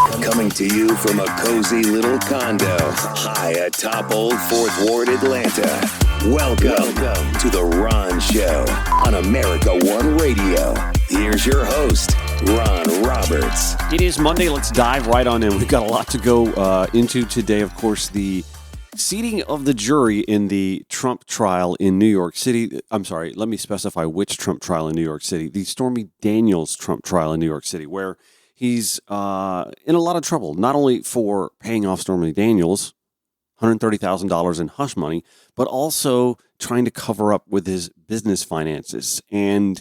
Coming to you from a cozy little condo high atop Old 4th Ward, Atlanta. Welcome to The Ron Show on America One Radio. Here's your host, Ron Roberts. It is Monday. Let's dive right on in. We've got a lot to go into today. Of course, the seating of the jury in the Trump trial in New York City. I'm sorry, let me specify which Trump trial in New York City. The Stormy Daniels Trump trial in New York City, where he's in a lot of trouble, not only for paying off Stormy Daniels, $130,000 in hush money, but also trying to cover up with his business finances. And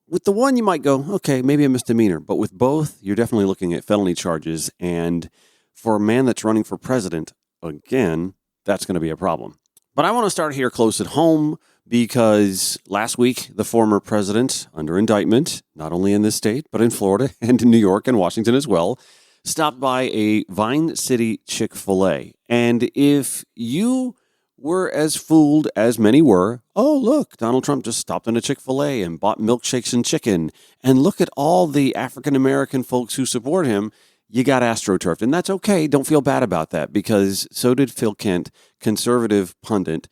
with the one, you might go, okay, maybe a misdemeanor. But with both, you're definitely looking at felony charges. And for a man that's running for president, again, that's going to be a problem. But I want to start here close at home because last week, the former president, under indictment, not only in this state, but in Florida and in New York and Washington as well, stopped by a Vine City Chick-fil-A. And if you were as fooled as many were, oh, look, Donald Trump just stopped in a Chick-fil-A and bought milkshakes and chicken, and look at all the African-American folks who support him, you got astroturfed. And that's okay. Don't feel bad about that, because so did Phil Kent, conservative pundit,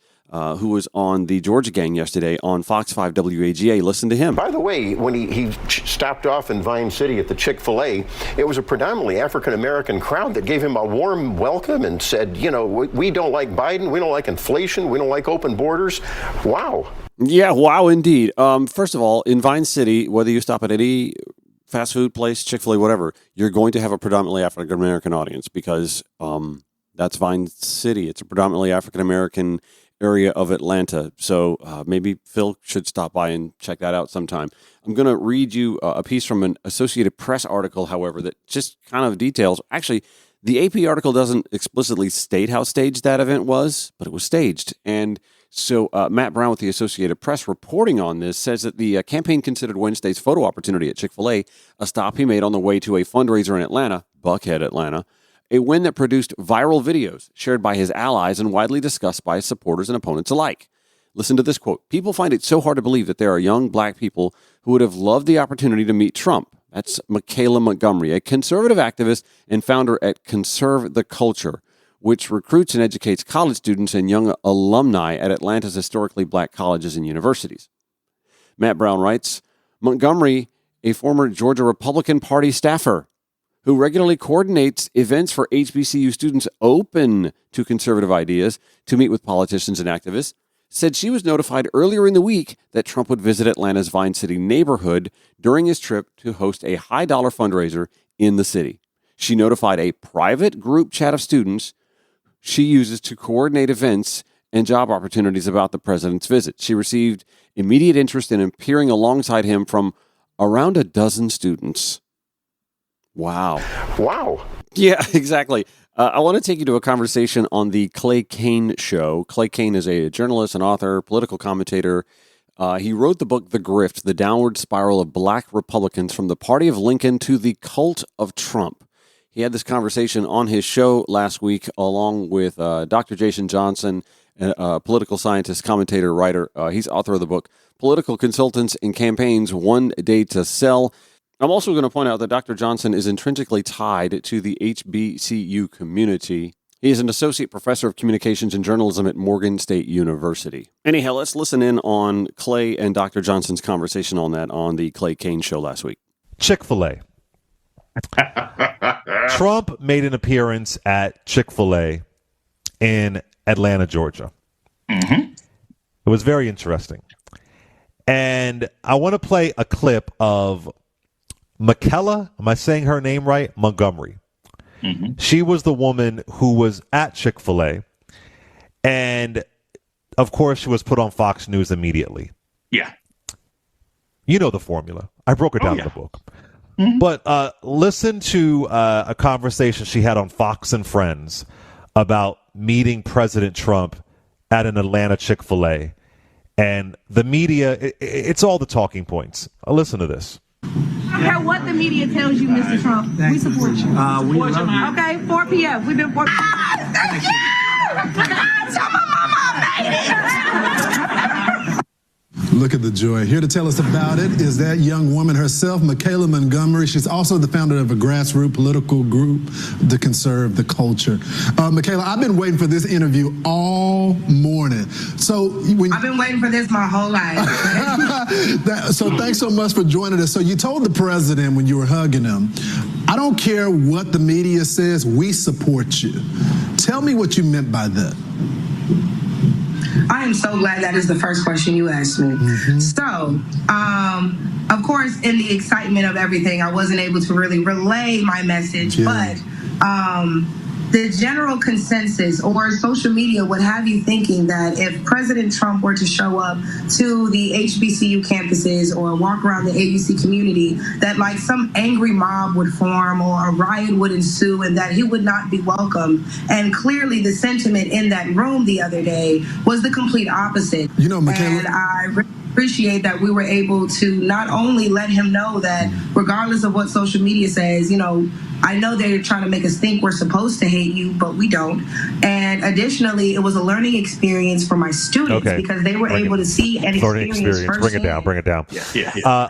who was on the Georgia Gang yesterday on Fox 5 WAGA. Listen to him. By the way, when he stopped off in Vine City at the Chick-fil-A, it was a predominantly African-American crowd that gave him a warm welcome and said, you know, we don't like Biden, we don't like inflation, we don't like open borders. Wow. Yeah, wow, indeed. First of all, in Vine City, whether you stop at any fast food place, Chick-fil-A, whatever, you're going to have a predominantly African-American audience because that's Vine City. It's a predominantly African-American area of Atlanta. So maybe Phil should stop by and check that out sometime. I'm going to read you a piece from an Associated Press article, however, that just kind of details. Actually, the AP article doesn't explicitly state how staged that event was, but it was staged. And so Matt Brown with the Associated Press reporting on this says that the campaign considered Wednesday's photo opportunity at Chick-fil-A a stop he made on the way to a fundraiser in Atlanta, Buckhead, Atlanta, a win that produced viral videos shared by his allies and widely discussed by his supporters and opponents alike. Listen to this quote. "People find it so hard to believe that there are young black people who would have loved the opportunity to meet Trump." That's Michaela Montgomery, a conservative activist and founder at Conserve the Culture, which recruits and educates college students and young alumni at Atlanta's historically black colleges and universities. Matt Brown writes, Montgomery, a former Georgia Republican Party staffer who regularly coordinates events for HBCU students open to conservative ideas to meet with politicians and activists, said she was notified earlier in the week that Trump would visit Atlanta's Vine City neighborhood during his trip to host a high-dollar fundraiser in the city. She notified a private group chat of students she uses to coordinate events and job opportunities about the president's visit. She received immediate interest in appearing alongside him from around a dozen students. Wow. Wow. Yeah, exactly. I want to take you to a conversation on the Clay Cane Show. Clay Cane is a journalist, an author, political commentator. He wrote the book, The Grift, The Downward Spiral of Black Republicans from the Party of Lincoln to the Cult of Trump. He had this conversation on his show last week along with Dr. Jason Johnson, a political scientist, commentator, writer. He's author of the book, Political Consultants and Campaigns, One Day to Sell. I'm also going to point out that Dr. Johnson is intrinsically tied to the HBCU community. He is an associate professor of communications and journalism at Morgan State University. Anyhow, let's listen in on Clay and Dr. Johnson's conversation on that on the Clay Cane Show last week. Chick-fil-A. Trump made an appearance at Chick-fil-A in Atlanta, Georgia. Mm-hmm. It was very interesting. And I want to play a clip of Michaela, am I saying her name right? Montgomery. Mm-hmm. She was the woman who was at Chick-fil-A. And, of course, she was put on Fox News immediately. Yeah. You know the formula. I broke it down in the book. Mm-hmm. But listen to a conversation she had on Fox and Friends about meeting President Trump at an Atlanta Chick-fil-A. And the media, it's all the talking points. Listen to this. I don't care what the media tells you, Mr. Trump. We support you. We love you. Okay, 4 p.m. We've been 4 p.m. Thank you! Tell my mama I made it! Look at the joy. Here to tell us about it is that young woman herself, Michaela Montgomery. She's also the founder of a grassroots political group to conserve the culture. Michaela, I've been waiting for this interview all morning. I've been waiting for this my whole life. So thanks so much for joining us. So you told the president when you were hugging him, I don't care what the media says, we support you. Tell me what you meant by that. I am so glad that is the first question you asked me. Mm-hmm. So, of course, in the excitement of everything, I wasn't able to really relay my message, but the general consensus or social media would have you thinking that if President Trump were to show up to the HBCU campuses or walk around the AUC community, that like some angry mob would form or a riot would ensue and that he would not be welcome. And clearly the sentiment in that room the other day was the complete opposite. You know, Michaela, and I appreciate that we were able to not only let him know that regardless of what social media says, you know, I know they're trying to make us think we're supposed to hate you, but we don't. And additionally, it was a learning experience for my students because they were able to see and experience firsthand. Bring it down.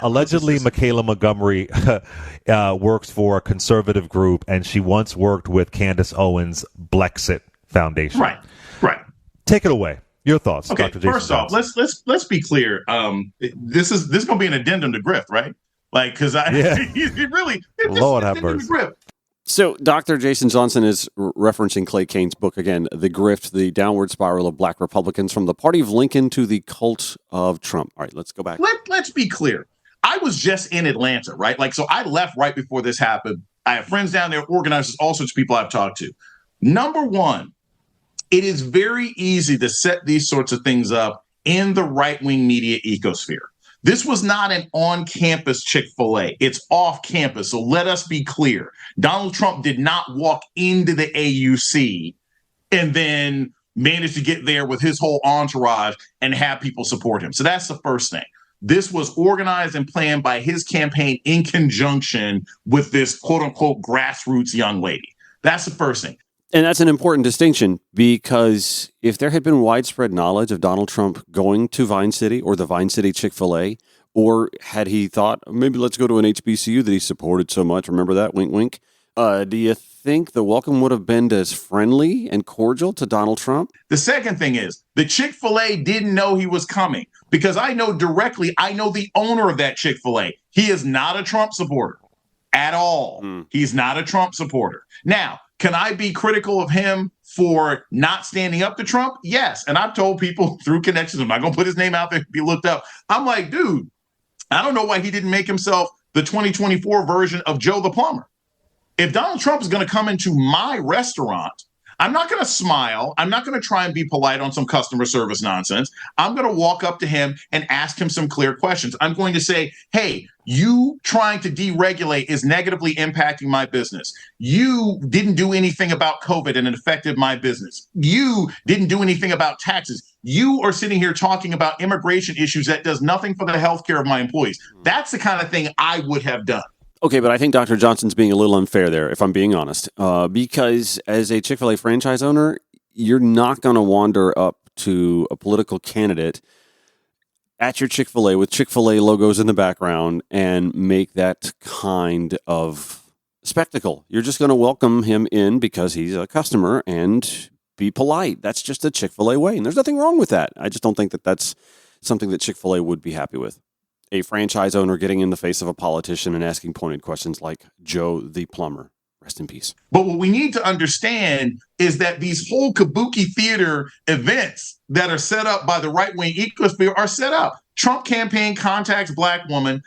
Allegedly, Michaela Montgomery works for a conservative group, and she once worked with Candace Owens' Blexit Foundation. Right. Take it away. Your thoughts, okay, Dr. Jason first off, let's be clear. This is going to be an addendum to Grift, right? Like, because it really Lord have mercy. So Dr. Jason Johnson is referencing Clay Cane's book again, The Grift, the Downward Spiral of Black Republicans from the Party of Lincoln to the Cult of Trump. All right, let's go back. Let's be clear. I was just in Atlanta, right? Like, so I left right before this happened. I have friends down there, organizers, all sorts of people I've talked to. Number one, it is very easy to set these sorts of things up in the right-wing media ecosphere. This was not an on-campus Chick-fil-A. It's off-campus. So let us be clear. Donald Trump did not walk into the AUC and then manage to get there with his whole entourage and have people support him. So that's the first thing. This was organized and planned by his campaign in conjunction with this quote-unquote grassroots young lady. That's the first thing. And that's an important distinction because if there had been widespread knowledge of Donald Trump going to Vine City or the Vine City Chick-fil-A, or had he thought, maybe let's go to an HBCU that he supported so much, remember that, wink, wink, do you think the welcome would have been as friendly and cordial to Donald Trump? The second thing is the Chick-fil-A didn't know he was coming because I know the owner of that Chick-fil-A. He is not a Trump supporter at all. He's not a Trump supporter. Now, can I be critical of him for not standing up to Trump? Yes. And I've told people through connections, I'm not going to put his name out there to be looked up. I'm like, dude, I don't know why he didn't make himself the 2024 version of Joe the Plumber. If Donald Trump is going to come into my restaurant, I'm not going to smile. I'm not going to try and be polite on some customer service nonsense. I'm going to walk up to him and ask him some clear questions. I'm going to say, hey, you trying to deregulate is negatively impacting my business. You didn't do anything about COVID and it affected my business. You didn't do anything about taxes. You are sitting here talking about immigration issues that does nothing for the healthcare of my employees. That's the kind of thing I would have done. Okay, but I think Dr. Johnson's being a little unfair there, if I'm being honest, because as a Chick-fil-A franchise owner, you're not going to wander up to a political candidate at your Chick-fil-A with Chick-fil-A logos in the background and make that kind of spectacle. You're just going to welcome him in because he's a customer and be polite. That's just the Chick-fil-A way, and there's nothing wrong with that. I just don't think that that's something that Chick-fil-A would be happy with. A franchise owner getting in the face of a politician and asking pointed questions like Joe the Plumber. Rest in peace. But what we need to understand is that these whole kabuki theater events that are set up by the right-wing ecosphere are set up. Trump campaign contacts black woman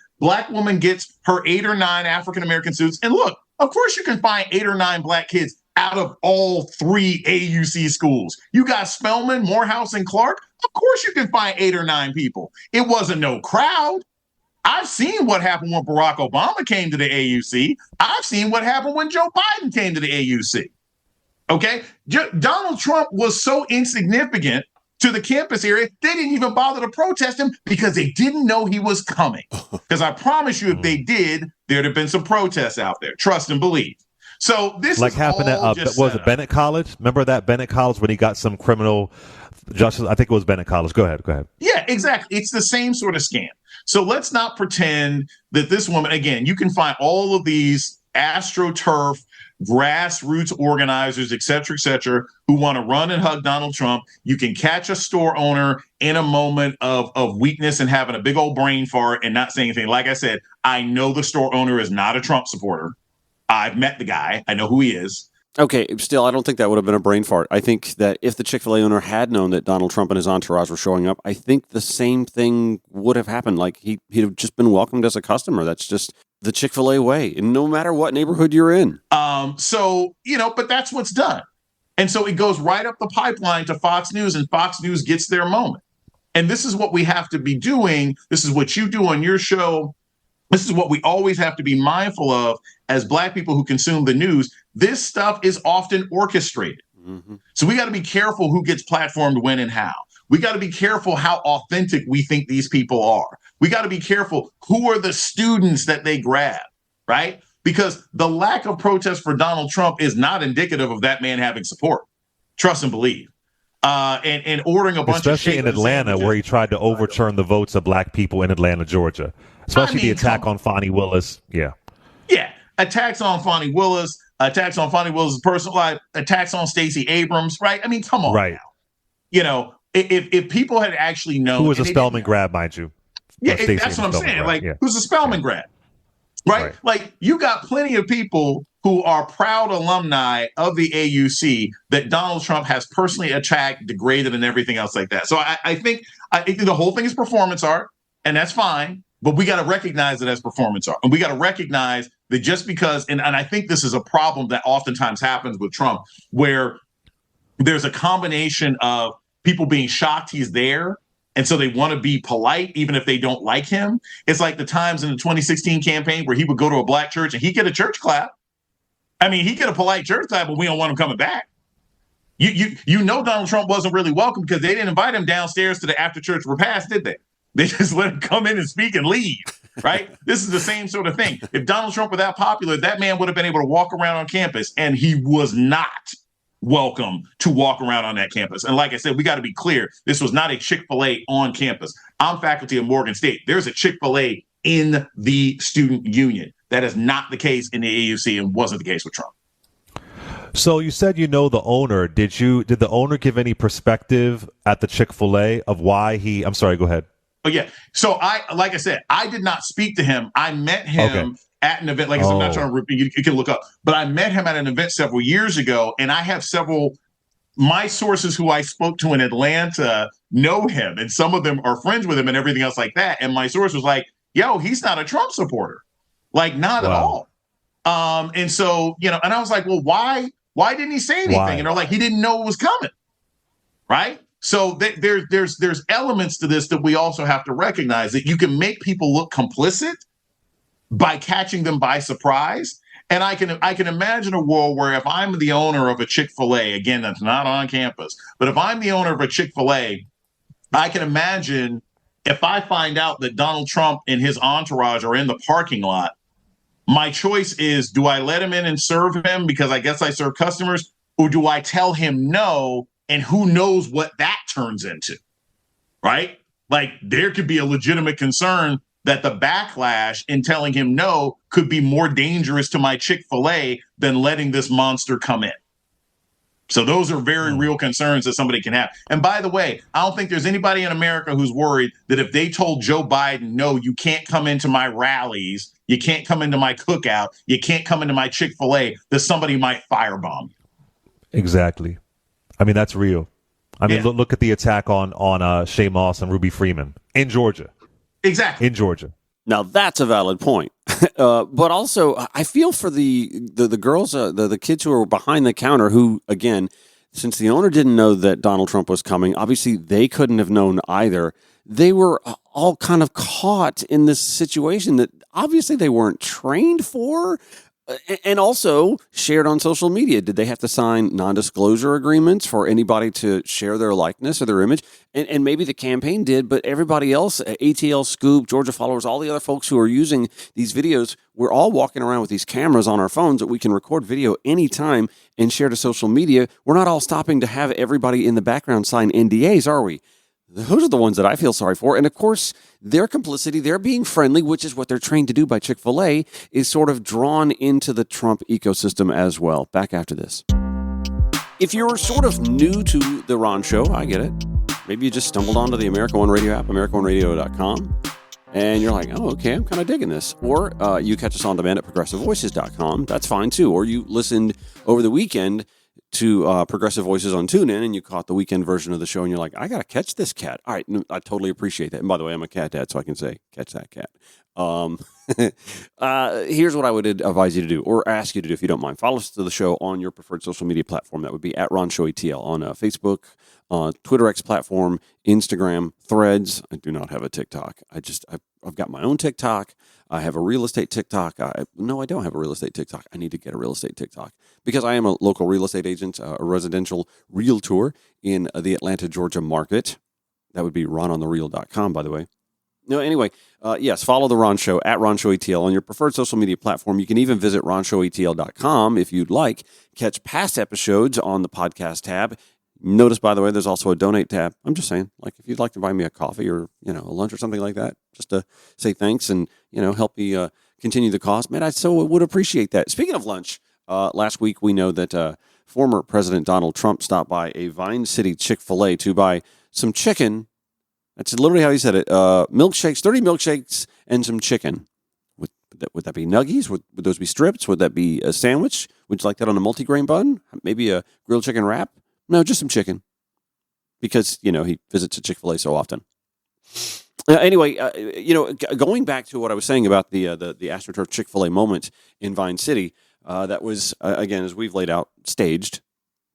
gets her 8 or 9 African-American suits. And look, of course you can find 8 or 9 black kids out of all 3 AUC schools. You got Spelman, Morehouse, and Clark. Of course you can find 8 or 9 people. It wasn't no crowd. I've seen what happened when Barack Obama came to the AUC. I've seen what happened when Joe Biden came to the AUC. Okay? Donald Trump was so insignificant to the campus area, they didn't even bother to protest him because they didn't know he was coming. Because I promise you, if they did, there'd have been some protests out there. Trust and believe. So this like is happened all at just was it Bennett College? Remember that Bennett College when he got some criminal Justice, I think it was Bennett College. Go ahead. Yeah, exactly. It's the same sort of scam. So let's not pretend that this woman, again, you can find all of these astroturf, grassroots organizers, et cetera, who want to run and hug Donald Trump. You can catch a store owner in a moment of weakness and having a big old brain fart and not saying anything. Like I said, I know the store owner is not a Trump supporter. I've met the guy. I know who he is. Okay, still, I don't think that would have been a brain fart. I think that if the Chick-fil-A owner had known that Donald Trump and his entourage were showing up, I think the same thing would have happened. Like, he'd have just been welcomed as a customer. That's just the Chick-fil-A way, and no matter what neighborhood you're in. But that's what's done. And so it goes right up the pipeline to Fox News, and Fox News gets their moment. And this is what we have to be doing. This is what you do on your show. This is what we always have to be mindful of as Black people who consume the news. This stuff is often orchestrated. Mm-hmm. So we got to be careful who gets platformed when and how. We got to be careful how authentic we think these people are. We got to be careful who are the students that they grab, right? Because the lack of protest for Donald Trump is not indicative of that man having support. Trust and believe. And ordering a bunch especially in Atlanta, where he tried to overturn the votes of Black people in Atlanta, Georgia. Especially the attack on Fonnie Willis. Yeah. Yeah. Attacks on Fonnie Willis, attacks on Fonnie Willis' personal life, attacks on Stacey Abrams, right? I mean, come on now. You know, if people had actually known. Who was a Spelman grab, mind you. Yeah, that's what I'm saying. Grab. Like, who's a Spelman grab? Right? Like, you got plenty of people who are proud alumni of the AUC that Donald Trump has personally attacked, degraded, and everything else like that. So I think the whole thing is performance art, and that's fine. But we got to recognize it as performance art. And we got to recognize that just because, and I think this is a problem that oftentimes happens with Trump, where there's a combination of people being shocked he's there, and so they want to be polite, even if they don't like him. It's like the times in the 2016 campaign where he would go to a Black church and he'd get a church clap. I mean, he'd get a polite church clap, but we don't want him coming back. You know Donald Trump wasn't really welcome because they didn't invite him downstairs to the after church repast, did they? They just let him come in and speak and leave, right? This is the same sort of thing. If Donald Trump were that popular, that man would have been able to walk around on campus, and he was not welcome to walk around on that campus. And like I said, we got to be clear. This was not a Chick-fil-A on campus. I'm faculty at Morgan State. There's a Chick-fil-A in the student union. That is not the case in the AUC and wasn't the case with Trump. So you said you know the owner. Did the owner give any perspective at the Chick-fil-A of why he... I'm sorry, go ahead. Oh, yeah. So like I said, I did not speak to him. I met him at an event. Like I said, I'm not trying to repeat, you can look up, but I met him at an event several years ago. And I have my sources who I spoke to in Atlanta know him. And some of them are friends with him and everything else like that. And my source was like, yo, he's not a Trump supporter. Like, not at all. And so, and I was like, well, why didn't he say anything? And they're like, he didn't know it was coming. Right. So there's elements to this that we also have to recognize, that you can make people look complicit by catching them by surprise. And I can imagine a world where if I'm the owner of a Chick-fil-A, again, that's not on campus, but if I'm the owner of a Chick-fil-A, I can imagine if I find out that Donald Trump and his entourage are in the parking lot, my choice is, do I let him in and serve him because I guess I serve customers, or do I tell him no? And who knows what that turns into, right? Like, there could be a legitimate concern that the backlash in telling him no could be more dangerous to my Chick-fil-A than letting this monster come in. So those are very real concerns that somebody can have. And by the way, I don't think there's anybody in America who's worried that if they told Joe Biden, no, you can't come into my rallies, you can't come into my cookout, you can't come into my Chick-fil-A, that somebody might firebomb you. Exactly. I mean, that's real. I mean, look at the attack on Shay Moss and Ruby Freeman in Georgia. Exactly. In Georgia. Now, that's a valid point. But also, I feel for the girls, the kids who are behind the counter who, again, since the owner didn't know that Donald Trump was coming, obviously they couldn't have known either. They were all kind of caught in this situation that obviously they weren't trained for. And also shared on social media. Did they have to sign non-disclosure agreements for anybody to share their likeness or their image? And maybe the campaign did, but everybody else, ATL, Scoop, Georgia Followers, all the other folks who are using these videos, we're all walking around with these cameras on our phones that we can record video anytime and share to social media. We're not all stopping to have everybody in the background sign NDAs, are we? Those are the ones that I feel sorry for. And of course, their complicity, their being friendly, which is what they're trained to do by Chick-fil-A, is sort of drawn into the Trump ecosystem as well. Back after this. If you're sort of new to The Ron Show, I get it. Maybe you just stumbled onto the America One Radio app, AmericaOneRadio.com, and you're like, oh, okay, I'm kind of digging this. Or you catch us on demand at ProgressiveVoices.com. That's fine, too. Or you listened over the weekend to Progressive Voices on TuneIn, and you caught the weekend version of the show, and you're like, I got to catch this cat. All right, I totally appreciate that. And by the way, I'm a cat dad, so I can say, catch that cat. Here's what I would advise you to do, or ask you to do if you don't mind. Follow us to the show on your preferred social media platform. That would be at Ron Show ATL on Facebook, Twitter X platform, Instagram, Threads. I do not have a TikTok. I've got my own TikTok. I have a real estate TikTok. No, I don't have a real estate TikTok. I need to get a real estate TikTok because I am a local real estate agent, a residential realtor in the Atlanta, Georgia market. That would be rononthereal.com, by the way. No, anyway, yes, follow The Ron Show at Ron Show ATL on your preferred social media platform. You can even visit ronshowatl.com if you'd like. Catch past episodes on the podcast tab. Notice, by the way, there's also a donate tab. I'm just saying, like, if you'd like to buy me a coffee or, a lunch or something like that, just to say thanks and, help me continue the cause, man, I so would appreciate that. Speaking of lunch, last week we know that former President Donald Trump stopped by a Vine City Chick-fil-A to buy some chicken. That's literally how he said it. Milkshakes, 30 milkshakes and some chicken. Would that be nuggies? Would those be strips? Would that be a sandwich? Would you like that on a multigrain bun? Maybe a grilled chicken wrap? No, just some chicken. Because, he visits a Chick-fil-A so often. Anyway, going back to what I was saying about the AstroTurf Chick-fil-A moment in Vine City, that was, again, as we've laid out, staged.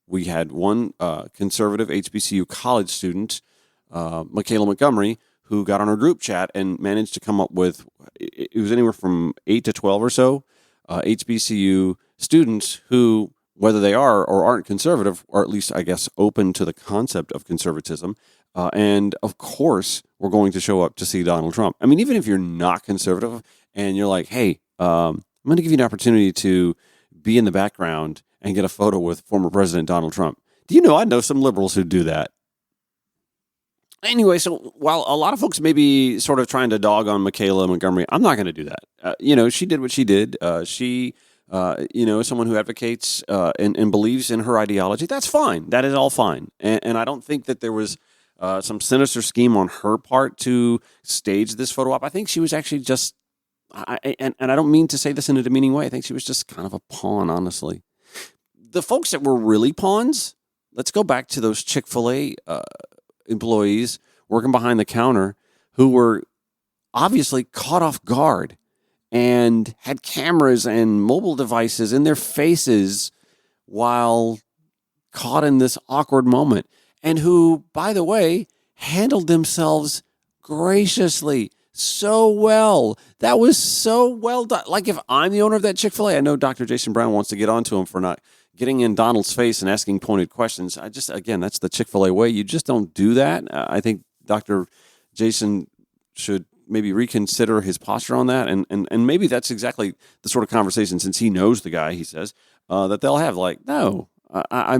We had one conservative HBCU college student, Michaela Montgomery, who got on our group chat and managed to come up with, it was anywhere from 8 to 12 or so HBCU students who, whether they are or aren't conservative, or at least, I guess, open to the concept of conservatism. And, of course, we're going to show up to see Donald Trump. I mean, even if you're not conservative and you're like, hey, I'm going to give you an opportunity to be in the background and get a photo with former President Donald Trump. Do you know, I know some liberals who do that. Anyway, so while a lot of folks may be sort of trying to dog on Michaela Montgomery, I'm not going to do that. She did what she did. She someone who advocates and believes in her ideology. That's fine. That is all fine. And I don't think that there was some sinister scheme on her part to stage this photo op. I think she was actually just, and I don't mean to say this in a demeaning way, I think she was just kind of a pawn, honestly. The folks that were really pawns, let's go back to those Chick-fil-A employees working behind the counter who were obviously caught off guard and had cameras and mobile devices in their faces while caught in this awkward moment, and who, by the way, handled themselves graciously so well. That was so well done. Like, if I'm the owner of that Chick-fil-A, I know Dr. Jason Brown wants to get onto him for not getting in Donald's face and asking pointed questions. Again, that's the Chick-fil-A way. You just don't do that. I think Dr. Jason should maybe reconsider his posture on that. And maybe that's exactly the sort of conversation, since he knows the guy, he says, that they'll have. Like, no, I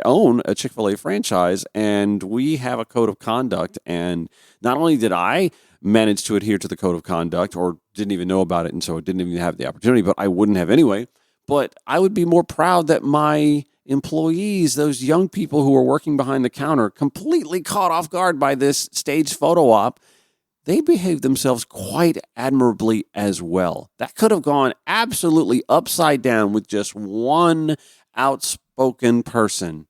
own a Chick-fil-A franchise, and we have a code of conduct. And not only did I manage to adhere to the code of conduct, or didn't even know about it, and so didn't even have the opportunity, but I wouldn't have anyway. But I would be more proud that my employees, those young people who are working behind the counter, completely caught off guard by this staged photo op, they behaved themselves quite admirably as well. That could have gone absolutely upside down with just one outspoken person,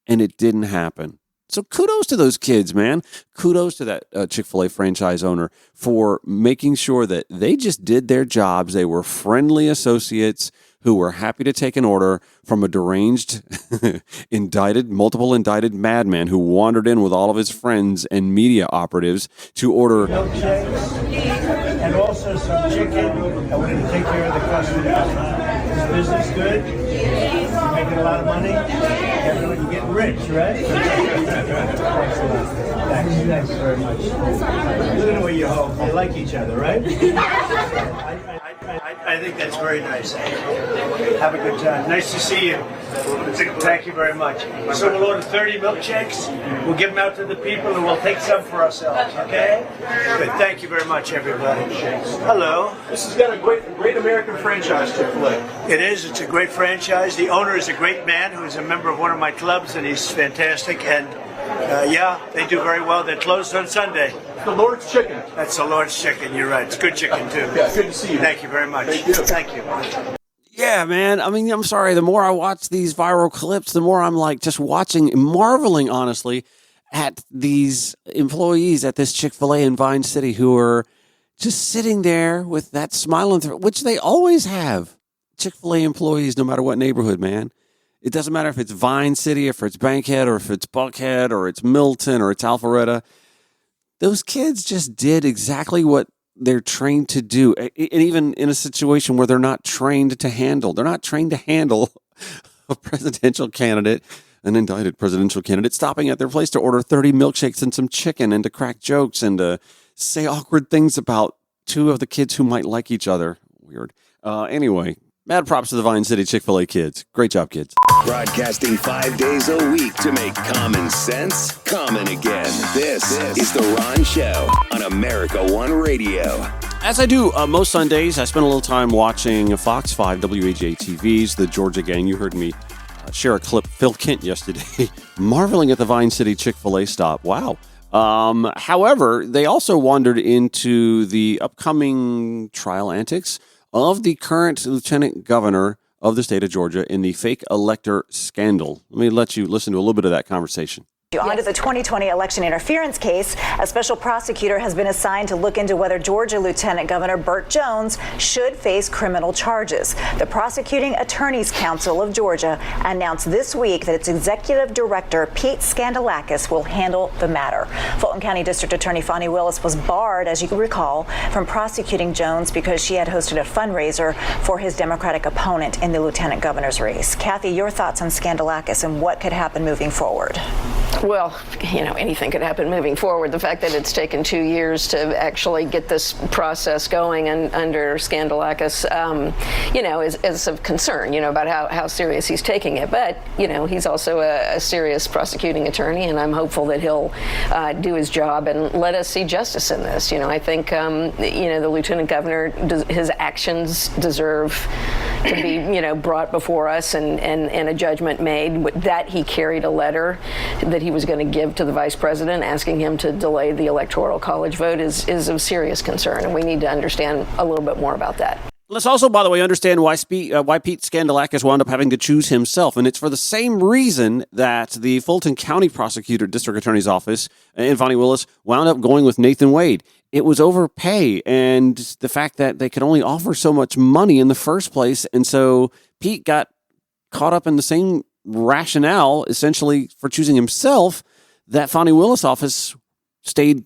and it didn't happen. So kudos to those kids, man. Kudos to that Chick-fil-A franchise owner for making sure that they just did their jobs. They were friendly associates who were happy to take an order from a deranged, multiple indicted madman who wandered in with all of his friends and media operatives to order milkshakes and also some chicken, and we're going to take care of the customers. Is business good? You're making a lot of money? You're getting rich, right? Thanks a lot. Thanks very much. Look at the way you hold. You like each other, right? I think that's very nice. Have a good time. Nice to see you. Thank you very much. So we'll order 30 milkshakes. We'll give them out to the people, and we'll take some for ourselves. Okay? Good. Thank you very much, everybody. Hello. This has got a great American franchise, Chick-fil-A. It is. It's a great franchise. The owner is a great man who's a member of one of my clubs, and he's fantastic. And yeah, they do very well. They're closed on Sunday. The Lord's Chicken. That's the Lord's Chicken. You're right. It's good chicken, too. Yeah, good to see you. Thank you very much. Thank you. Thank you. Yeah, man. I mean, I'm sorry. The more I watch these viral clips, the more I'm like just watching, marveling, honestly, at these employees at this Chick-fil-A in Vine City who are just sitting there with that smile on their, which they always have. Chick-fil-A employees, no matter what neighborhood, man. It doesn't matter if it's Vine City, if it's Bankhead, or if it's Buckhead, or it's Milton, or it's Alpharetta. Those kids just did exactly what they're trained to do. And even in a situation where they're not trained to handle. They're not trained to handle a presidential candidate, an indicted presidential candidate, stopping at their place to order 30 milkshakes and some chicken and to crack jokes and to say awkward things about two of the kids who might like each other. Weird. Anyway, mad props to the Vine City Chick-fil-A kids. Great job, kids. Broadcasting 5 days a week to make common sense common again. This is The Ron Show on America One Radio. As I do most Sundays, I spend a little time watching Fox 5 WAGA TV's The Georgia Gang. You heard me share a clip, Phil Kent, yesterday, marveling at the Vine City Chick-fil-A stop. Wow. However, they also wandered into the upcoming trial antics of the current lieutenant governor of the state of Georgia in the fake elector scandal. Let me let you listen to a little bit of that conversation. On to the 2020 election interference case, a special prosecutor has been assigned to look into whether Georgia Lieutenant Governor Burt Jones should face criminal charges. The Prosecuting Attorneys Council of Georgia announced this week that its executive director, Pete Scandalakis, will handle the matter. Fulton County District Attorney Fonnie Willis was barred, as you can recall, from prosecuting Jones because she had hosted a fundraiser for his Democratic opponent in the lieutenant governor's race. Kathy, your thoughts on Scandalakis and what could happen moving forward? Well, anything could happen moving forward. The fact that it's taken 2 years to actually get this process going and under Scandalakis, is of concern, about how serious he's taking it. But, he's also a serious prosecuting attorney, and I'm hopeful that he'll do his job and let us see justice in this. I think, the lieutenant governor, his actions deserve to be, brought before us and a judgment made. That he carried a letter that he was going to give to the vice president asking him to delay the electoral college vote is of serious concern, and we need to understand a little bit more about that. Let's also, by the way, understand why Pete Scandalakis wound up having to choose himself, and it's for the same reason that the Fulton County Prosecutor District Attorney's Office and Fonnie Willis wound up going with Nathan Wade. It was overpay and the fact that they could only offer so much money in the first place, and so Pete got caught up in the same rationale, essentially, for choosing himself, that Fonnie Willis' office stayed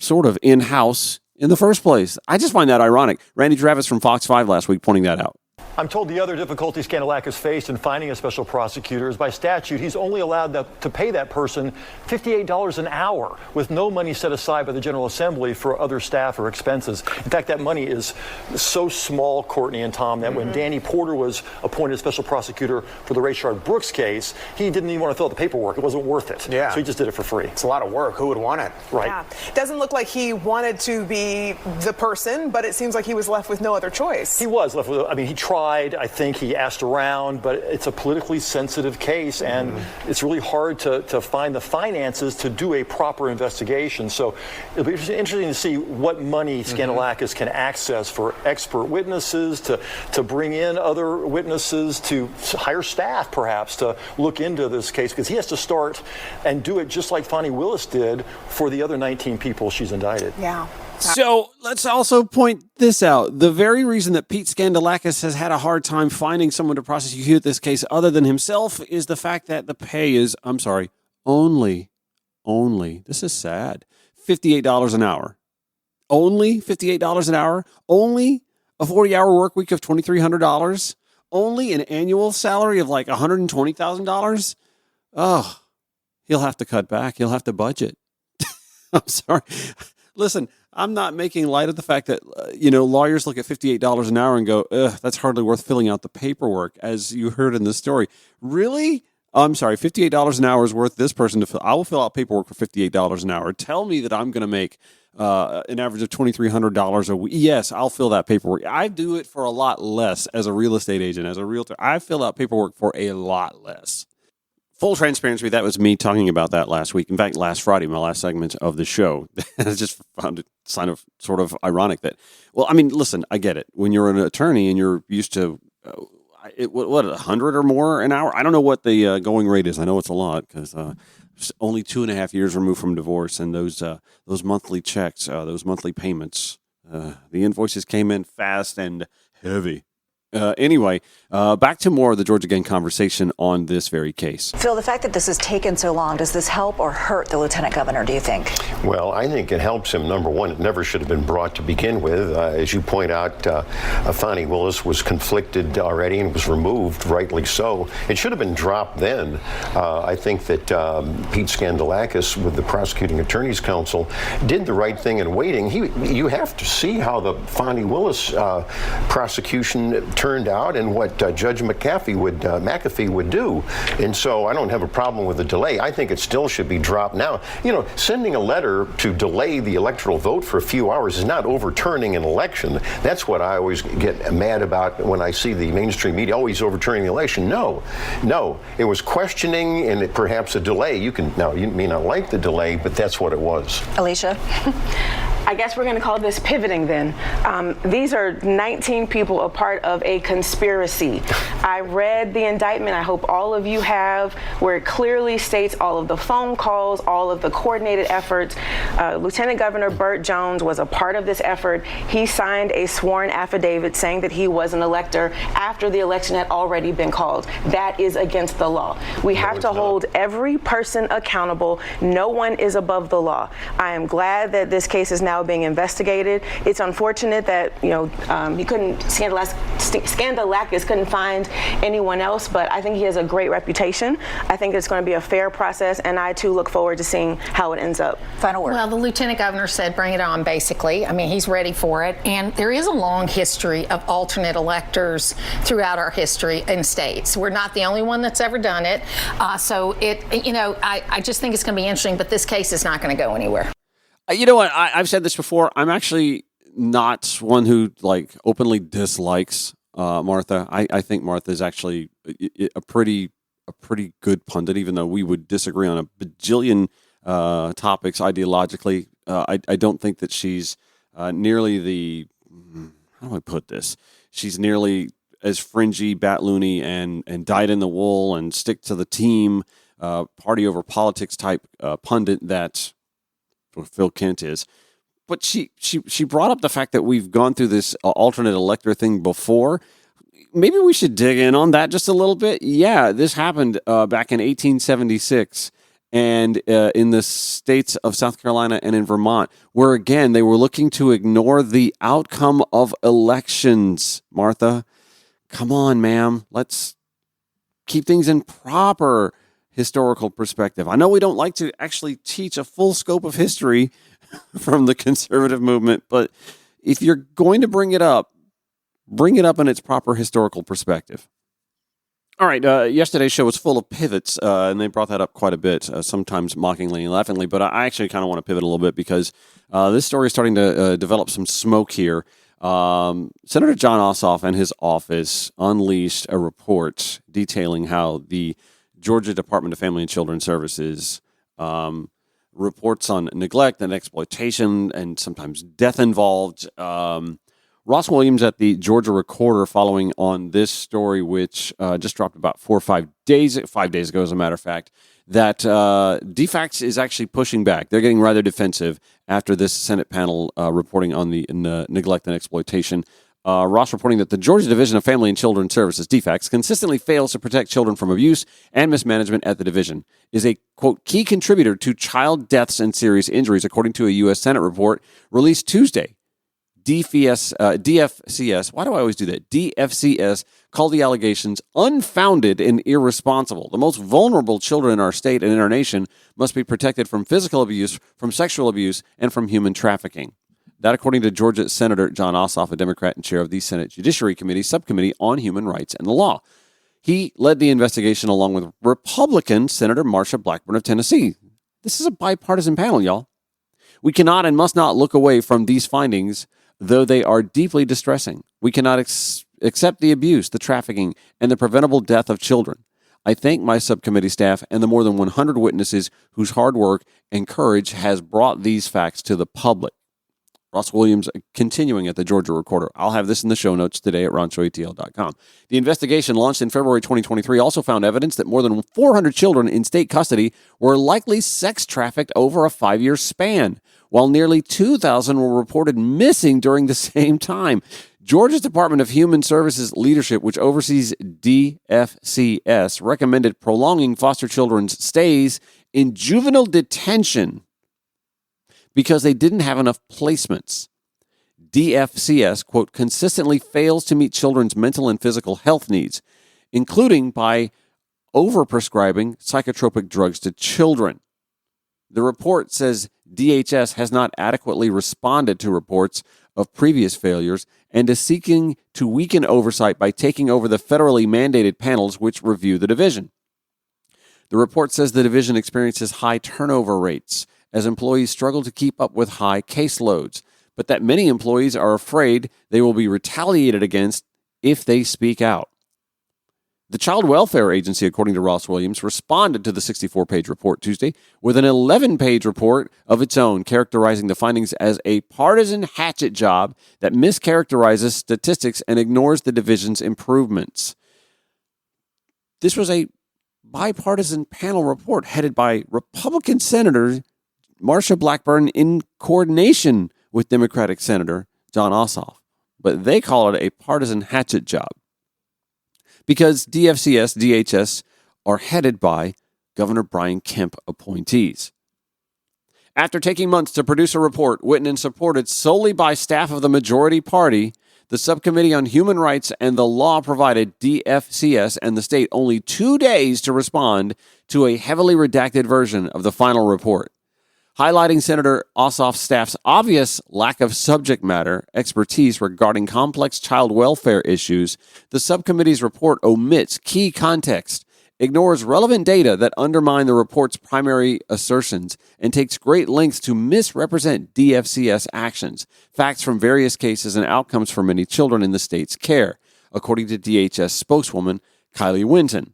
sort of in-house in the first place. I just find that ironic. Randy Travis from Fox 5 last week pointing that out. I'm told the other difficulty Scandalakis faced in finding a special prosecutor is by statute, he's only allowed to pay that person $58 an hour with no money set aside by the General Assembly for other staff or expenses. In fact, that money is so small, Courtney and Tom, that when Danny Porter was appointed special prosecutor for the Rayshard Brooks case, he didn't even want to fill out the paperwork. It wasn't worth it. Yeah. So he just did it for free. It's a lot of work. Who would want it? Right. Yeah. Doesn't look like he wanted to be the person, but it seems like he was left with no other choice. He was left with, he tried. I think he asked around, but it's a politically sensitive case, and it's really hard to find the finances to do a proper investigation. So it'll be interesting to see what money Scandalakis can access for expert witnesses, to bring in other witnesses, to hire staff perhaps to look into this case, because he has to start and do it just like Fonnie Willis did for the other 19 people she's indicted. Yeah. So let's also point this out. The very reason that Pete Scandalakis has had a hard time finding someone to prosecute this case other than himself is the fact that the pay is, only, this is sad, $58 an hour. Only $58 an hour? Only a 40-hour work week of $2,300? Only an annual salary of like $120,000? Oh, he'll have to cut back. He'll have to budget. I'm sorry. Listen, I'm not making light of the fact that, lawyers look at $58 an hour and go, ugh, that's hardly worth filling out the paperwork, as you heard in the story. Really? I'm sorry, $58 an hour is worth this person to fill. I will fill out paperwork for $58 an hour. Tell me that I'm going to make an average of $2,300 a week. Yes, I'll fill that paperwork. I do it for a lot less as a real estate agent, as a realtor. I fill out paperwork for a lot less. Full transparency, that was me talking about that last week. In fact, last Friday, my last segment of the show. I just found it sort of ironic that, well, I mean, listen, I get it. When you're an attorney and you're used to, 100 or more an hour? I don't know what the going rate is. I know it's a lot because only 2.5 years removed from divorce, and those monthly checks, those monthly payments, the invoices came in fast and heavy. Anyway, back to more of the Georgia Gang conversation on this very case. Phil, the fact that this has taken so long, does this help or hurt the lieutenant governor, do you think? Well, I think it helps him. Number one, it never should have been brought to begin with. As you point out, Fani Willis was conflicted already and was removed, rightly so. It should have been dropped then. I think that Pete Skandalakis, with the Prosecuting Attorneys Council, did the right thing in waiting. You have to see how the Fani Willis prosecution turned out and what Judge McAfee would do. And so I don't have a problem with the delay. I think it still should be dropped now. Sending a letter to delay the electoral vote for a few hours is not overturning an election. That's what I always get mad about when I see the mainstream media always overturning the election. No, it was questioning and perhaps a delay. You may not like the delay, but that's what it was. Alicia? I guess we're going to call this pivoting then. These are 19 people a part of a conspiracy. I read the indictment, I hope all of you have, where it clearly states all of the phone calls, all of the coordinated efforts. Lieutenant Governor Burt Jones was a part of this effort. He signed a sworn affidavit saying that he was an elector after the election had already been called. That is against the law. We have to hold every person accountable. No one is above the law. I am glad that this case is now being investigated. It's unfortunate that Skandalakis couldn't find anyone else, but I think he has a great reputation. I think it's going to be a fair process, and I too look forward to seeing how it ends up. Final word. Well, the lieutenant governor said bring it on, basically. I mean, he's ready for it, and there is a long history of alternate electors throughout our history in states. We're not the only one that's ever done it, so I just think it's going to be interesting, but this case is not going to go anywhere. You know what? I've said this before. I'm actually not one who openly dislikes Martha. I think Martha is actually a pretty good pundit, even though we would disagree on a bajillion topics ideologically. I don't think that she's nearly the, how do I put this? She's nearly as fringy, bat-loony, and dyed in the wool and stick to the team, party over politics type pundit that Phil Kent is. But she brought up the fact that we've gone through this alternate elector thing before. Maybe we should dig in on that just a little bit. Yeah, this happened back in 1876 and in the states of South Carolina and in Vermont, where, again, they were looking to ignore the outcome of elections. Martha, come on, ma'am. Let's keep things in proper historical perspective. I know we don't like to actually teach a full scope of history from the conservative movement, but if you're going to bring it up in its proper historical perspective. All right, yesterday's show was full of pivots, and they brought that up quite a bit, sometimes mockingly and laughingly, but I actually kind of want to pivot a little bit because this story is starting to develop some smoke here. Senator John Ossoff and his office unleashed a report detailing how the Georgia Department of Family and Children's Services reports on neglect and exploitation and sometimes death involved. Ross Williams at the Georgia Recorder, following on this story, which just dropped about 5 days ago, as a matter of fact, that DFACS is actually pushing back. They're getting rather defensive after this Senate panel reporting on the neglect and exploitation Ross reporting that the Georgia Division of Family and Children's Services, DFACS, consistently fails to protect children from abuse and mismanagement at the division, is a, quote, key contributor to child deaths and serious injuries, according to a U.S. Senate report released Tuesday. DFCS, why do I always do that? DFCS called the allegations unfounded and irresponsible. The most vulnerable children in our state and in our nation must be protected from physical abuse, from sexual abuse, and from human trafficking. That, according to Georgia Senator Jon Ossoff, a Democrat and chair of the Senate Judiciary Committee Subcommittee on Human Rights and the Law. He led the investigation along with Republican Senator Marsha Blackburn of Tennessee. This is a bipartisan panel, y'all. We cannot and must not look away from these findings, though they are deeply distressing. We cannot accept the abuse, the trafficking, and the preventable death of children. I thank my subcommittee staff and the more than 100 witnesses whose hard work and courage has brought these facts to the public. Ross Williams, continuing at the Georgia Recorder. I'll have this in the show notes today at ronchoatl.com. The investigation launched in February 2023 also found evidence that more than 400 children in state custody were likely sex trafficked over a 5-year span, while nearly 2,000 were reported missing during the same time. Georgia's Department of Human Services leadership, which oversees DFCS, recommended prolonging foster children's stays in juvenile detention because they didn't have enough placements. DFCS, quote, consistently fails to meet children's mental and physical health needs, including by overprescribing psychotropic drugs to children. The report says DHS has not adequately responded to reports of previous failures and is seeking to weaken oversight by taking over the federally mandated panels which review the division. The report says the division experiences high turnover rates as employees struggle to keep up with high caseloads, but that many employees are afraid they will be retaliated against if they speak out. The Child Welfare Agency, according to Ross Williams, responded to the 64-page report Tuesday with an 11-page report of its own, characterizing the findings as a partisan hatchet job that mischaracterizes statistics and ignores the division's improvements. This was a bipartisan panel report headed by Republican Senator Marsha Blackburn in coordination with Democratic Senator Jon Ossoff, but they call it a partisan hatchet job because DFCS, DHS are headed by Governor Brian Kemp appointees. After taking months to produce a report written and supported solely by staff of the majority party, the Subcommittee on Human Rights and the Law provided DFCS and the state only 2 days to respond to a heavily redacted version of the final report. Highlighting Senator Ossoff's staff's obvious lack of subject matter expertise regarding complex child welfare issues, the subcommittee's report omits key context, ignores relevant data that undermine the report's primary assertions, and takes great lengths to misrepresent DFCS actions, facts from various cases, and outcomes for many children in the state's care, according to DHS spokeswoman Kylie Winton.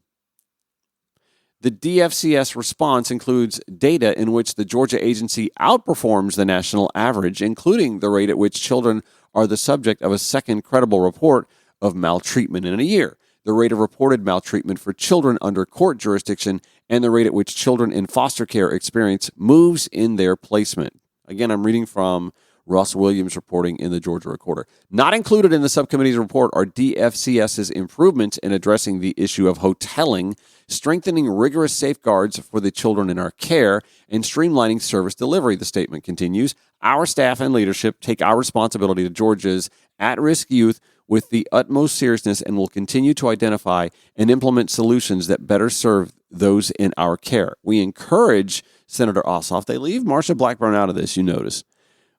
The DFCS response includes data in which the Georgia agency outperforms the national average, including the rate at which children are the subject of a second credible report of maltreatment in a year, the rate of reported maltreatment for children under court jurisdiction, and the rate at which children in foster care experience moves in their placement. Again, I'm reading from Ross Williams reporting in the Georgia Recorder. Not included in the subcommittee's report are DFCS's improvements in addressing the issue of hoteling, strengthening rigorous safeguards for the children in our care, and streamlining service delivery, the statement continues. Our staff and leadership take our responsibility to Georgia's at-risk youth with the utmost seriousness and will continue to identify and implement solutions that better serve those in our care. We encourage Senator Ossoff, they leave Marsha Blackburn out of this, you notice.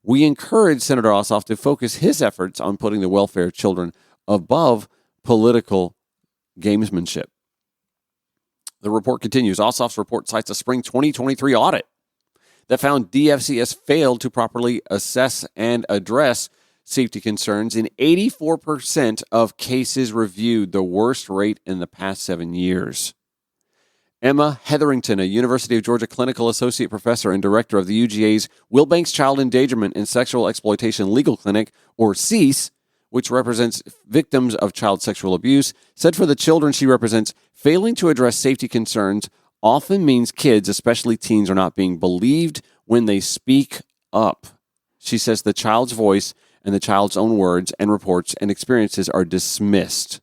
We encourage Senator Ossoff to focus his efforts on putting the welfare of children above political gamesmanship. The report continues. Ossoff's report cites a spring 2023 audit that found DFCS failed to properly assess and address safety concerns in 84% of cases reviewed, the worst rate in the past 7 years. Emma Hetherington, a University of Georgia clinical associate professor and director of the UGA's Wilbanks Child Endangerment and Sexual Exploitation Legal Clinic, or CEASE, which represents victims of child sexual abuse, said for the children she represents, failing to address safety concerns often means kids, especially teens, are not being believed when they speak up. She says the child's voice and the child's own words and reports and experiences are dismissed.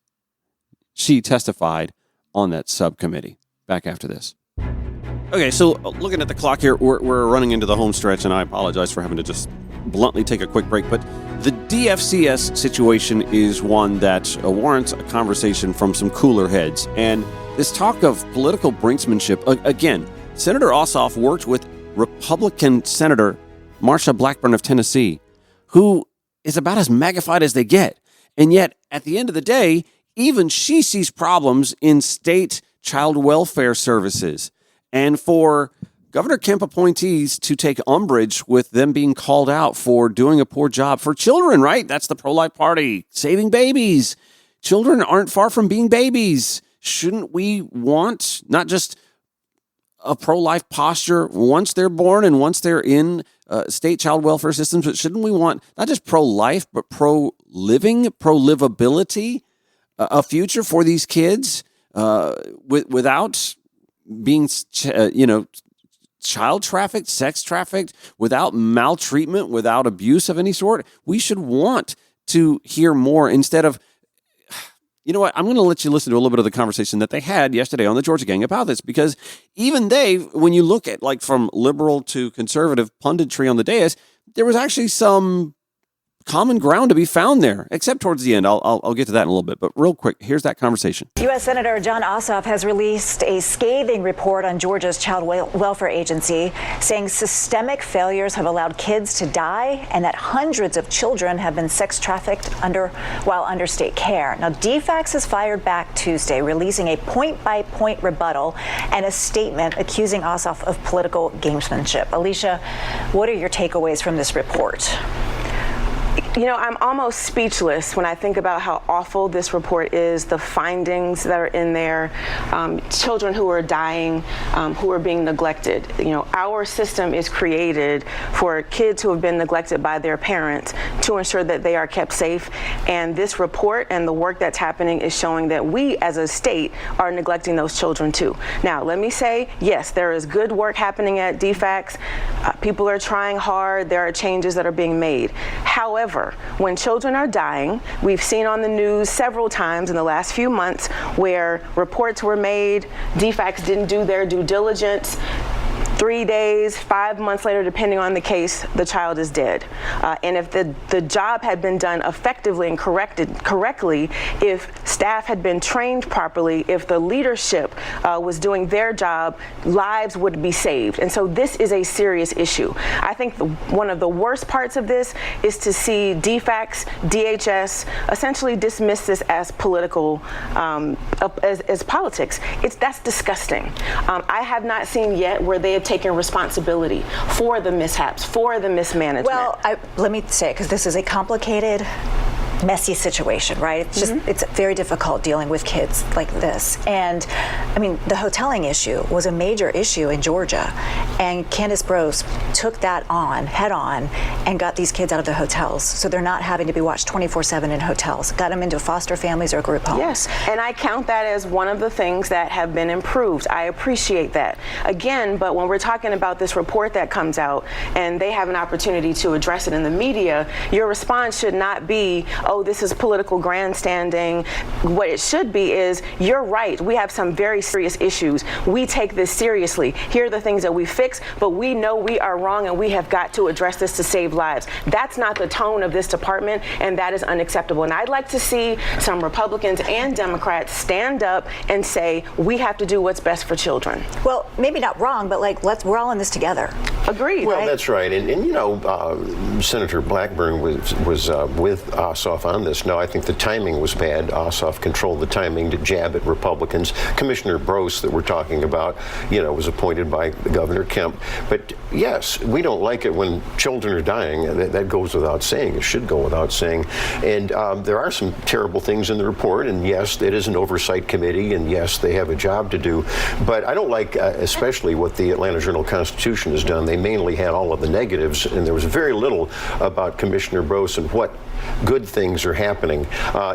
She testified on that subcommittee. Back after this. Okay, so looking at the clock here, we're running into the home stretch, and I apologize for having to just bluntly take a quick break, but the DFCS situation is one that warrants a conversation from some cooler heads. And this talk of political brinksmanship, again, Senator Ossoff worked with Republican Senator Marsha Blackburn of Tennessee, who is about as magnified as they get. And yet, at the end of the day, even she sees problems in state child welfare services. And for Governor Kemp appointees to take umbrage with them being called out for doing a poor job for children, right? That's the pro-life party, saving babies. Children aren't far from being babies. Shouldn't we want not just a pro-life posture once they're born and once they're in state child welfare systems, but shouldn't we want not just pro-life, but pro-living, pro-livability, a future for these kids without being, child trafficked, sex trafficked, without maltreatment, without abuse of any sort? We should want to hear more instead of, you know what, I'm going to let you listen to a little bit of the conversation that they had yesterday on the Georgia Gang about this, because even they, when you look at like from liberal to conservative punditry on the dais, there was actually some common ground to be found there, except towards the end. I'll get to that in a little bit, but real quick, here's that conversation. U.S. Senator John Ossoff has released a scathing report on Georgia's Child Welfare Agency, saying systemic failures have allowed kids to die and that hundreds of children have been sex trafficked while under state care. Now, DFACS has fired back Tuesday, releasing a point-by-point rebuttal and a statement accusing Ossoff of political gamesmanship. Alicia, what are your takeaways from this report? You know, I'm almost speechless when I think about how awful this report is, the findings that are in there, children who are dying, who are being neglected. You know, our system is created for kids who have been neglected by their parents to ensure that they are kept safe. And this report and the work that's happening is showing that we as a state are neglecting those children too. Now, let me say, yes, there is good work happening at DFACS. People are trying hard. There are changes that are being made. However, when children are dying, we've seen on the news several times in the last few months where reports were made, DFACS didn't do their due diligence. 3 days, 5 months later, depending on the case, the child is dead. And if the job had been done effectively and correctly, if staff had been trained properly, if the leadership was doing their job, lives would be saved. And so this is a serious issue. I think one of the worst parts of this is to see DFACS, DHS essentially dismiss this as political, as politics. That's disgusting. I have not seen yet where they have taken responsibility for the mishaps, for the mismanagement. Well, let me say, because this is a complicated, messy situation, right? It's just, it's very difficult dealing with kids like this. And I mean, the hoteling issue was a major issue in Georgia. And Candace Brose took that on, head on, and got these kids out of the hotels. So they're not having to be watched 24/7 in hotels. Got them into foster families or group homes. Yes, and I count that as one of the things that have been improved. I appreciate that. Again, but when we're talking about this report that comes out and they have an opportunity to address it in the media, your response should not be, oh, this is political grandstanding. What it should be is, you're right, we have some very serious issues. We take this seriously. Here are the things that we fix, but we know we are wrong and we have got to address this to save lives. That's not the tone of this department, and that is unacceptable. And I'd like to see some Republicans and Democrats stand up and say, we have to do what's best for children. Well, maybe not wrong, but like, we're all in this together. Agreed. Well, right? That's right. And you know, Senator Blackburn was with Ossoff on this. No, I think the timing was bad. Ossoff controlled the timing to jab at Republicans. Commissioner Brose that we're talking about, was appointed by Governor Kemp. But yes, we don't like it when children are dying. That goes without saying. It should go without saying. And there are some terrible things in the report. And yes, it is an oversight committee. And yes, they have a job to do. But I don't like especially what the Atlanta Journal-Constitution has done. they mainly had all of the negatives, and there was very little about Commissioner Brose and what good things are happening.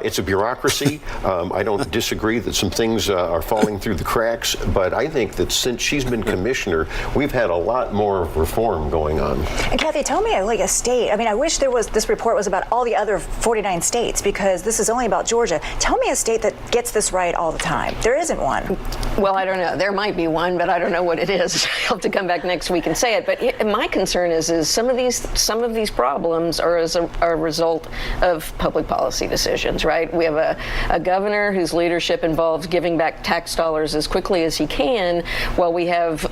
It's a bureaucracy. I don't disagree that some things are falling through the cracks, but I think that since she's been commissioner, we've had a lot more reform going on. And Kathy, tell me like a state. I mean, I wish this report was about all the other 49 states, because this is only about Georgia. Tell me a state that gets this right all the time. There isn't one. Well, I don't know. There might be one, but I don't know what it is. I'll have to come back next week and say it. But my concern is some of these problems are as a result of public policy decisions, right? We have a governor whose leadership involves giving back tax dollars as quickly as he can, while we have,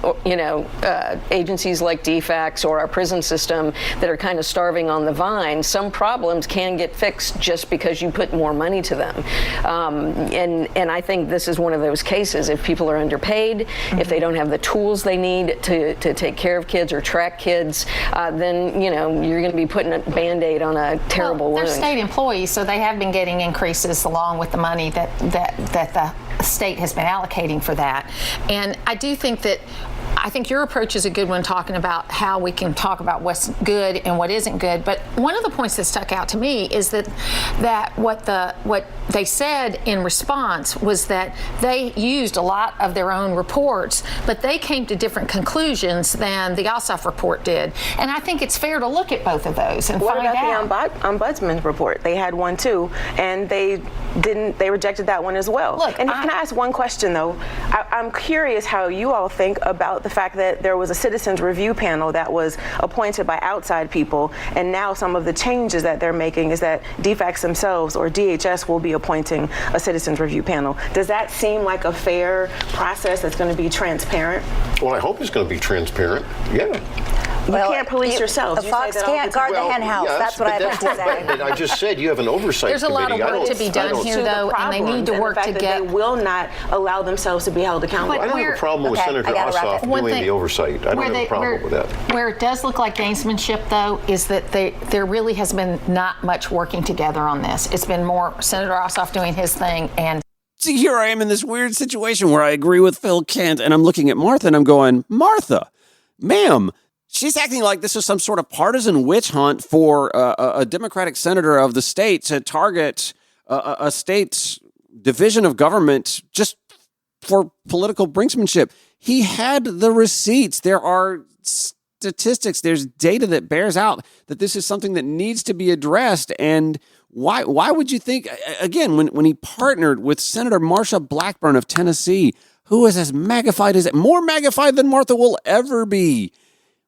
agencies like DFACS or our prison system that are kind of starving on the vine. Some problems can get fixed just because you put more money to them. And I think this is one of those cases. If people are underpaid, if they don't have the tools they need to take care of kids or track kids, then, you're going to be putting a Band-Aid on a terrible wound. They're state employees, so they have been getting increases along with the money that the state has been allocating for that. And I do think that I think your approach is a good one, talking about how we can talk about what's good and what isn't good. But one of the points that stuck out to me is that what they said in response was that they used a lot of their own reports, but they came to different conclusions than the Ossoff report did. And I think it's fair to look at both of those and find out. What about the ombudsman report? They had one too, and they rejected that one as well. Look, and can I ask one question though? I'm curious how you all think about the fact that there was a citizens review panel that was appointed by outside people, and now some of the changes that they're making is that DFACS themselves or DHS will be appointing a citizens review panel. Does that seem like a fair process that's going to be transparent? Well, I hope it's going to be transparent. Yeah. You can't police yourselves. A fox can't guard the hen house. Yes, that's what I have to say. But I just said you have an oversight There's committee. There's a lot of work to be done here, though, and they need to work together. They will not allow themselves to be held accountable. I don't have a problem with Senator Ossoff doing the oversight. I don't have a problem with that. Where it does look like gamesmanship, though, is that there really has been not much working together on this. It's been more Senator Ossoff doing his thing and. See, here I am in this weird situation where I agree with Phil Kent, and I'm looking at Martha, and I'm going, Martha, ma'am, she's acting like this is some sort of partisan witch hunt for a Democratic senator of the state to target a state's division of government just for political brinksmanship. He had the receipts. There are statistics. There's data that bears out that this is something that needs to be addressed. And why would you think, again, when he partnered with Senator Marsha Blackburn of Tennessee, who is as magnified as more magnified than Martha will ever be?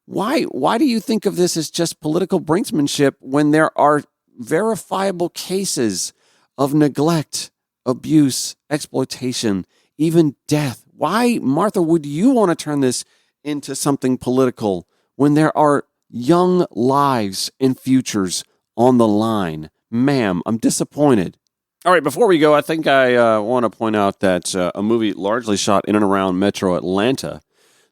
Why do you think of this as just political brinksmanship when there are verifiable cases of neglect, abuse, exploitation, even death? Why, Martha, would you want to turn this into something political when there are young lives and futures on the line? Ma'am, I'm disappointed. All right, before we go, I think I want to point out that a movie largely shot in and around Metro Atlanta,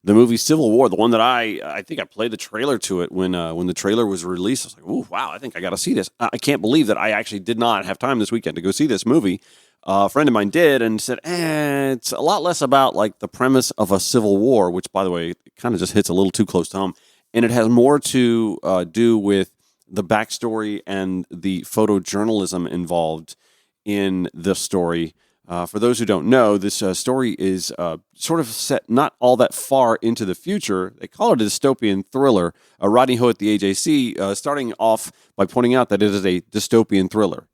the movie Civil War, the one that I think I played the trailer to it when the trailer was released. I was like, "Ooh, wow! I think I got to see this." I can't believe that I actually did not have time this weekend to go see this movie. A friend of mine did and said, it's a lot less about like the premise of a civil war, which, by the way, kind of just hits a little too close to home, and it has more to do with the backstory and the photojournalism involved in the story. For those who don't know, this story is sort of set not all that far into the future. They call it a dystopian thriller. Rodney Ho at the AJC starting off by pointing out that it is a dystopian thriller,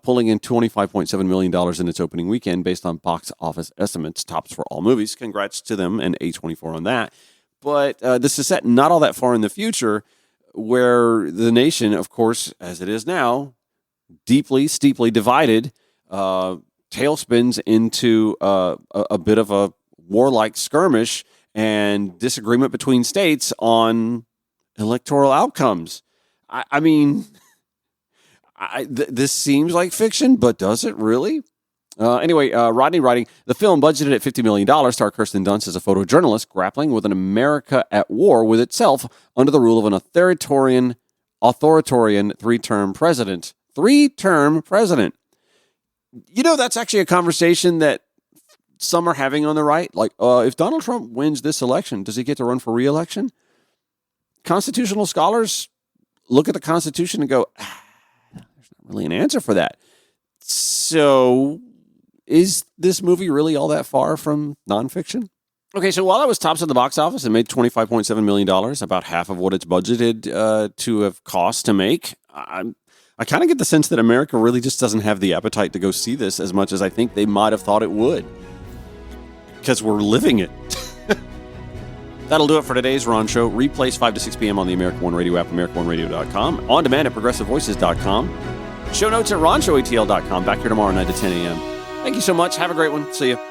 pulling in $25.7 million in its opening weekend based on box office estimates, tops for all movies. Congrats to them and A24 on that. But this is set not all that far in the future, where the nation, of course, as it is now, deeply, steeply divided, tailspins into a bit of a warlike skirmish and disagreement between states on electoral outcomes. I mean, this seems like fiction, but does it really? Anyway, Rodney writing, the film budgeted at $50 million, star Kirsten Dunst as a photojournalist grappling with an America at war with itself under the rule of an authoritarian three-term president. Three-term president. You know, that's actually a conversation that some are having on the right. Like, if Donald Trump wins this election, does he get to run for re-election? constitutional scholars look at the Constitution and go, there's not really an answer for that. So is this movie really all that far from nonfiction? Okay, so while it was tops at the box office, it made $25.7 million, about half of what it's budgeted to have cost to make. I kind of get the sense that America really just doesn't have the appetite to go see this as much as I think they might have thought it would. Because we're living it. That'll do it for today's Ron Show. Replays 5 to 6 p.m. on the America One Radio app, AmericaOneRadio.com. On demand at ProgressiveVoices.com. Show notes at RonShowATL.com. Back here tomorrow, 9 to 10 a.m. Thank you so much. Have a great one. See you.